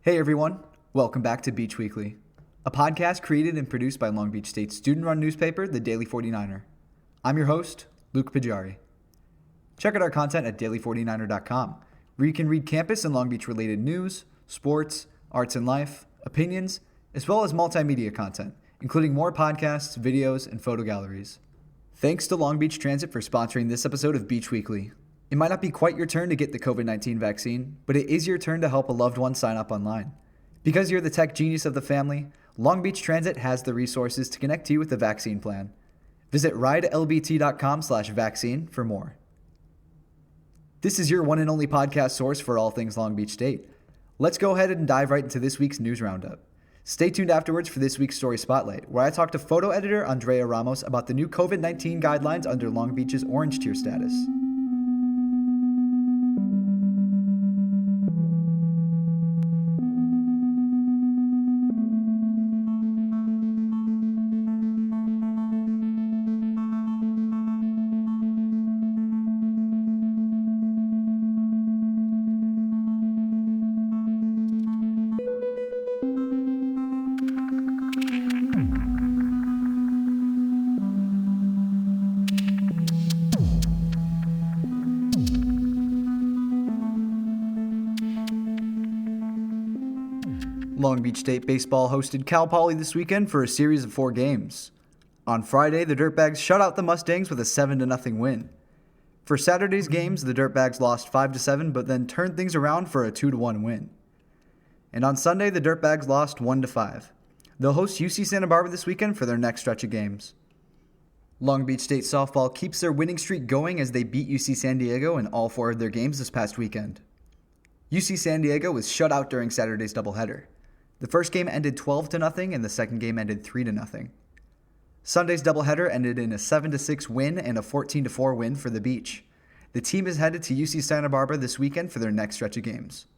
Hey everyone, welcome back to Beach Weekly, a podcast created and produced by Long Beach State's student-run newspaper, the Daily 49er. I'm your host, Luke Pajari. Check out our content at daily49er.com, where you can read campus and Long Beach related news, sports, arts and life, opinions, as well as multimedia content, including more podcasts, videos, and photo galleries. Thanks to Long Beach Transit for sponsoring this episode of Beach Weekly. It might not be quite your turn to get the COVID-19 vaccine, but it is your turn to help a loved one sign up online. Because you're the tech genius of the family, Long Beach Transit has the resources to connect you with the vaccine plan. Visit ridelbt.com/vaccine for more. This is your one and only podcast source for all things Long Beach State. Let's go ahead and dive right into this week's news roundup. Stay tuned afterwards for this week's Story Spotlight, where I talk to Photo Editor Andrea Ramos about the new COVID-19 guidelines under Long Beach's orange tier status. Long Beach State baseball hosted Cal Poly this weekend for a series of 4 games. On Friday, the Dirtbags shut out the Mustangs with a 7-0 win. For Saturday's games, the Dirtbags lost 5-7, but then turned things around for a 2-1 win. And on Sunday, the Dirtbags lost 1-5. They'll host UC Santa Barbara this weekend for their next stretch of games. Long Beach State softball keeps their winning streak going as they beat UC San Diego in all 4 of their games this past weekend. UC San Diego was shut out during Saturday's doubleheader. The first game ended 12-0 and the second game ended 3-0. Sunday's doubleheader ended in a 7-6 win and a 14-4 win for the Beach. The team is headed to UC Santa Barbara this weekend for their next stretch of games.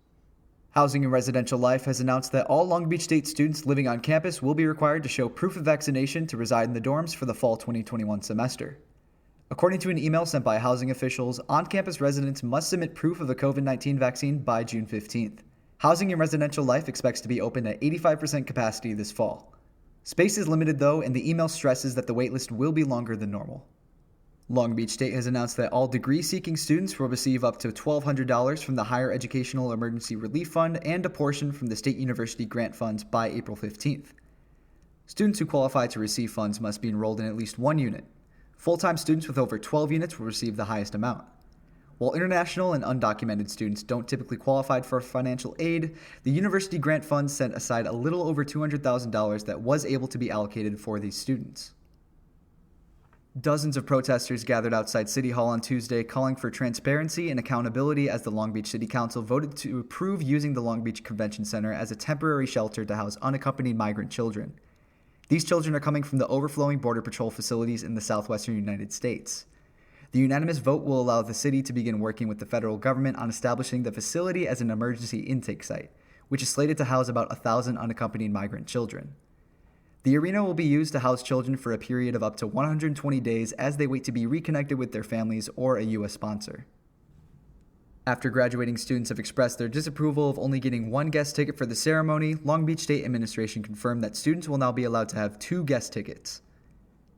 Housing and Residential Life has announced that all Long Beach State students living on campus will be required to show proof of vaccination to reside in the dorms for the fall 2021 semester. According to an email sent by housing officials, on-campus residents must submit proof of a COVID-19 vaccine by June 15th. Housing and Residential Life expects to be open at 85% capacity this fall. Space is limited though, and the email stresses that the waitlist will be longer than normal. Long Beach State has announced that all degree-seeking students will receive up to $1,200 from the Higher Educational Emergency Relief Fund and a portion from the State University Grant Funds by April 15th. Students who qualify to receive funds must be enrolled in at least 1 unit. Full-time students with over 12 units will receive the highest amount. While international and undocumented students don't typically qualify for financial aid, the University Grant Fund set aside a little over $200,000 that was able to be allocated for these students. Dozens of protesters gathered outside City Hall on Tuesday calling for transparency and accountability as the Long Beach City Council voted to approve using the Long Beach Convention Center as a temporary shelter to house unaccompanied migrant children. These children are coming from the overflowing Border Patrol facilities in the southwestern United States. The unanimous vote will allow the city to begin working with the federal government on establishing the facility as an emergency intake site, which is slated to house about 1,000 unaccompanied migrant children. The arena will be used to house children for a period of up to 120 days as they wait to be reconnected with their families or a U.S. sponsor. After graduating students have expressed their disapproval of only getting 1 guest ticket for the ceremony, Long Beach State administration confirmed that students will now be allowed to have 2 guest tickets.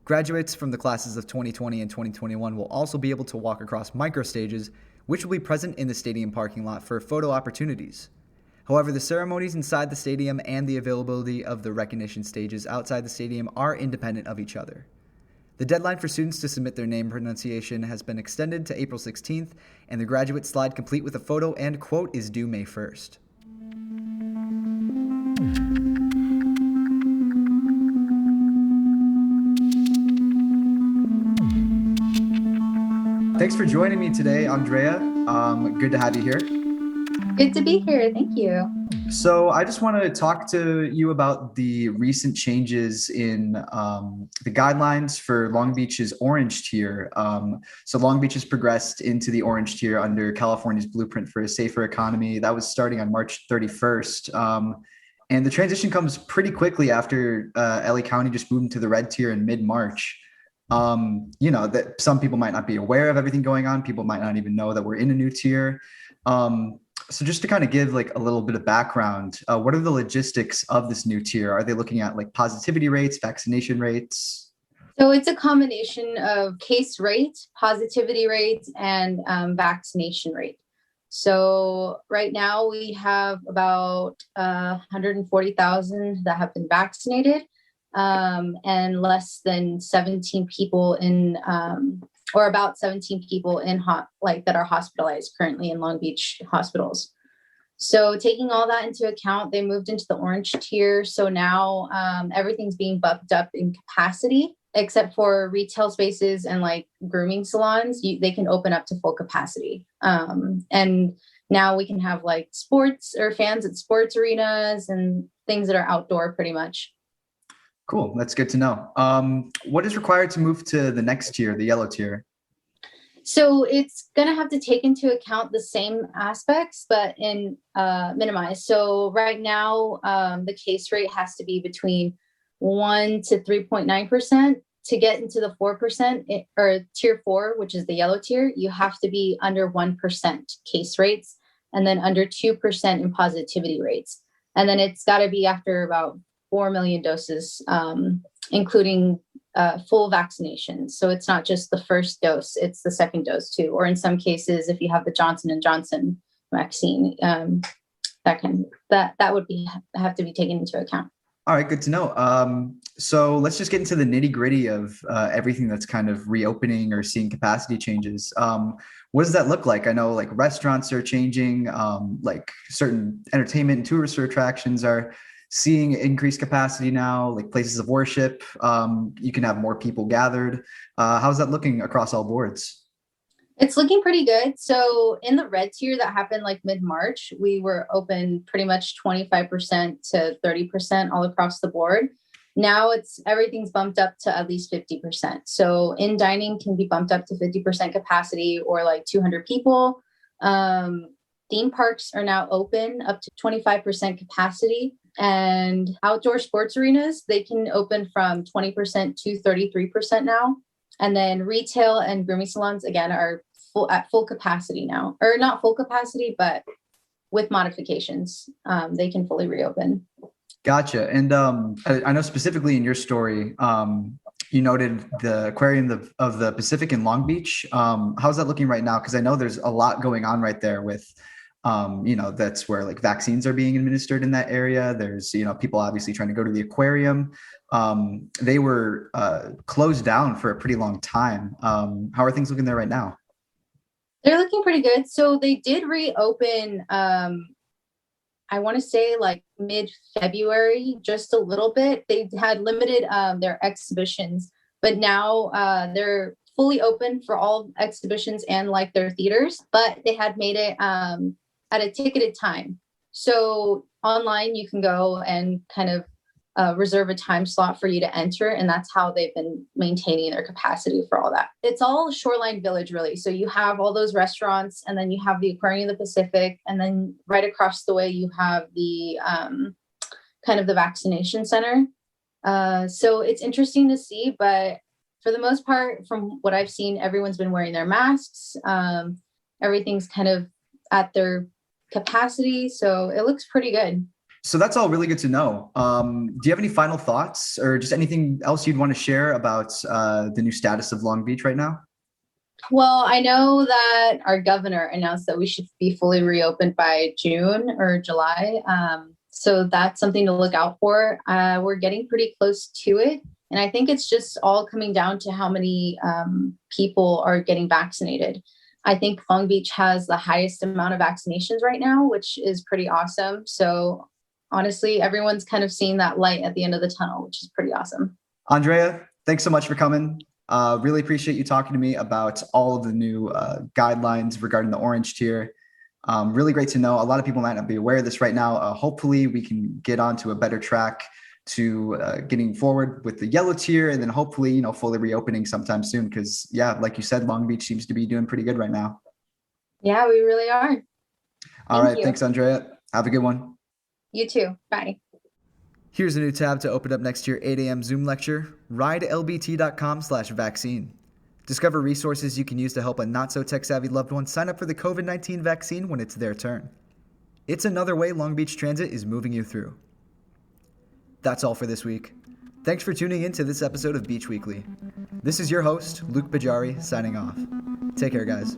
Graduates from the classes of 2020 and 2021 will also be able to walk across microstages, which will be present in the stadium parking lot for photo opportunities. However, the ceremonies inside the stadium and the availability of the recognition stages outside the stadium are independent of each other. The deadline for students to submit their name pronunciation has been extended to April 16th, and the graduate slide complete with a photo and quote is due May 1st. Thanks for joining me today, Andrea. Good to have you here. Good to be here. Thank you. So I just want to talk to you about the recent changes in the guidelines for Long Beach's orange tier. So Long Beach has progressed into the orange tier under California's Blueprint for a Safer Economy. That was starting on March 31st. And the transition comes pretty quickly after LA County just moved into the red tier in mid-March. That some people might not be aware of everything going on. People might not even know that we're in a new tier. So just to kind of give like a little bit of background, what are the logistics of this new tier? Are they looking at like positivity rates, vaccination rates? So it's a combination of case rate, positivity rate, and vaccination rate. So right now we have about 140,000 that have been vaccinated, and less than 17 people or about 17 people that are hospitalized currently in Long Beach hospitals. So taking all that into account, they moved into the orange tier. So now everything's being bumped up in capacity, except for retail spaces and like grooming salons. They can open up to full capacity. And now we can have like sports or fans at sports arenas and things that are outdoor pretty much. Cool. That's good to know. What is required to move to the next tier, the yellow tier? So it's going to have to take into account the same aspects, but in minimized. So right now, the case rate has to be between 1 to 3.9%. To get into the 4% or tier 4, which is the yellow tier, you have to be under 1% case rates and then under 2% in positivity rates. And then it's got to be after about 4 million doses, including full vaccinations. So it's not just the first dose, it's the second dose too. Or in some cases, if you have the Johnson & Johnson vaccine, that would have to be taken into account. All right, good to know. So let's just get into the nitty gritty of everything that's kind of reopening or seeing capacity changes. What does that look like? I know like restaurants are changing, like certain entertainment and tourist attractions are seeing increased capacity now, like places of worship. You can have more people gathered. How's that looking across all boards? It's looking pretty good. So in the red tier that happened like mid-March, we were open pretty much 25% to 30% all across the board. Now everything's bumped up to at least 50%. So in dining can be bumped up to 50% capacity or like 200 people. Theme parks are now open up to 25% capacity, and outdoor sports arenas, they can open from 20% to 33% now. And then retail and grooming salons again are at full capacity now, or not full capacity, but with modifications, they can fully reopen. Gotcha. And I know specifically in your story, you noted the aquarium of the Pacific in Long Beach. How's that looking right now? Because I know there's a lot going on right there with, that's where like vaccines are being administered in that area. There's, people obviously trying to go to the aquarium. They were closed down for a pretty long time. How are things looking there right now? They're looking pretty good. So they did reopen, I want to say like mid-February, just a little bit. They had limited their exhibitions, but now they're fully open for all exhibitions and like their theaters, but they had made it at a ticketed time. So online you can go and kind of reserve a time slot for you to enter. And that's how they've been maintaining their capacity for all that. It's all Shoreline Village, really. So you have all those restaurants, and then you have the Aquarium of the Pacific. And then right across the way, you have the kind of the vaccination center. So it's interesting to see, but for the most part, from what I've seen, everyone's been wearing their masks. Everything's kind of at their capacity. So it looks pretty good. So that's all really good to know. Do you have any final thoughts or just anything else you'd want to share about the new status of Long Beach right now? Well, I know that our governor announced that we should be fully reopened by June or July. So that's something to look out for. We're getting pretty close to it. And I think it's just all coming down to how many people are getting vaccinated. I think Long Beach has the highest amount of vaccinations right now, which is pretty awesome. So honestly, everyone's kind of seeing that light at the end of the tunnel, which is pretty awesome. Andrea, thanks so much for coming. Really appreciate you talking to me about all of the new guidelines regarding the orange tier. Really great to know. A lot of people might not be aware of this right now. Hopefully we can get onto a better track to getting forward with the yellow tier, and then hopefully, fully reopening sometime soon. Because yeah, like you said, Long Beach seems to be doing pretty good right now. Yeah, we really are. All right. Thanks, Andrea. Have a good one. You too. Bye. Here's a new tab to open up next to your 8 a.m. Zoom lecture, ridelbt.com/vaccine. Discover resources you can use to help a not-so-tech-savvy loved one sign up for the COVID-19 vaccine when it's their turn. It's another way Long Beach Transit is moving you through. That's all for this week. Thanks for tuning in to this episode of Beach Weekly. This is your host, Luke Pajari, signing off. Take care, guys.